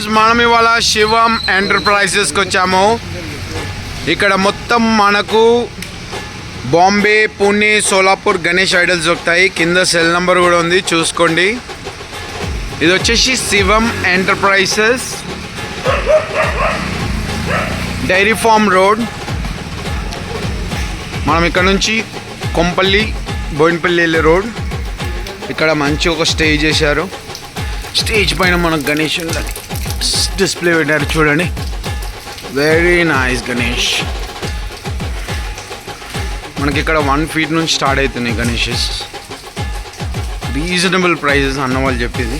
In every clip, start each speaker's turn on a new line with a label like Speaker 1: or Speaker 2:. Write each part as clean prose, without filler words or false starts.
Speaker 1: Friends, మనం ఇవాళ శివం ఎంటర్ప్రైజెస్కి వచ్చాము. ఇక్కడ మొత్తం మనకు బాంబే, పూణే, సోలాపూర్ గణేష్ ఐడల్స్ దొరుకుతాయి. కింద సెల్ నెంబర్ కూడా ఉంది, చూసుకోండి. ఇది వచ్చేసి శివం ఎంటర్ప్రైజెస్, డైరీ ఫార్మ్ రోడ్. మనం ఇక్కడ నుంచి కొంపల్లి, బోయినపల్లి వెళ్ళే రోడ్. ఇక్కడ మంచి ఒక స్టేజ్ చేశారు. స్టేజ్ పైన మనకు గణేష్ డిస్ప్లే పెట్టారు, చూడండి. Very nice Ganesh. మనకి ఇక్కడ 1 feet నుంచి స్టార్ట్ అవుతున్నాయి గణేషెస్. రీజనబుల్ ప్రైజెస్ అన్న వాళ్ళు చెప్పింది.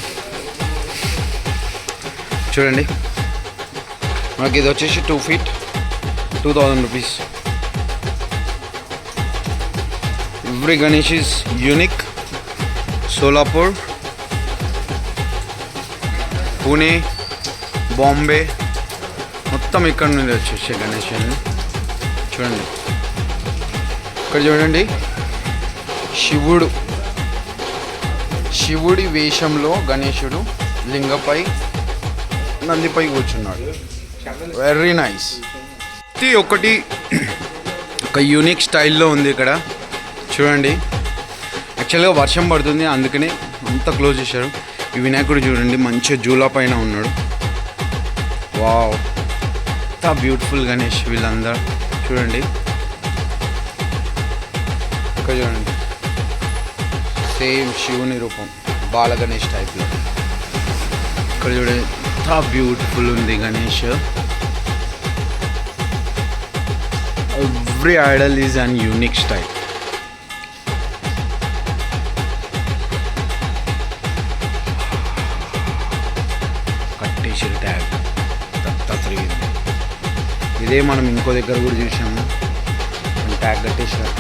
Speaker 1: చూడండి, మనకి ఇది వచ్చేసి 2 feet 2000 rupees. Every Ganesh is unique. Solapur, Pune, Bombay మొత్తం ఇక్కడ నుండి వచ్చేసి గణేష్ అన్ని. చూడండి, ఇక్కడ చూడండి, శివుడి వేషంలో గణేశుడు లింగపై, నందిపై కూర్చున్నాడు. Very nice. ప్రతి ఒక్కటి ఒక యూనిక్ స్టైల్లో ఉంది ఇక్కడ. చూడండి, యాక్చువల్గా వర్షం పడుతుంది, అందుకనే అంత క్లోజ్ చేశారు. ఈ వినాయకుడు చూడండి, మంచిగా జూలా పైన ఉన్నాడు. వావ్, ఎంత బ్యూటిఫుల్ గణేష్. వీళ్ళందరూ చూడండి, ఇక్కడ చూడండి, సేమ్ శివుని రూపం, బాల గణేష్ టైప్లో. ఇక్కడ చూడండి, ఎంత బ్యూటిఫుల్ ఉంది Ganesh. Every idol is an unique style. కట్టేసారు ట్యాగ్, దత్తాత్రేయ. ఇదే మనం ఇంకో దగ్గర కూడా చూసాము, ట్యాగ్ కట్టేసారు.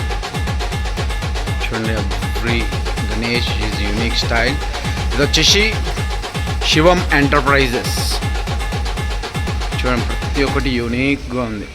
Speaker 1: చూడండి, every Ganesh is unique style. ఇది వచ్చేసి శివం ఎంటర్ప్రైజెస్. చూడండి, ప్రతి ఒక్కటి యూనిక్గా ఉంది.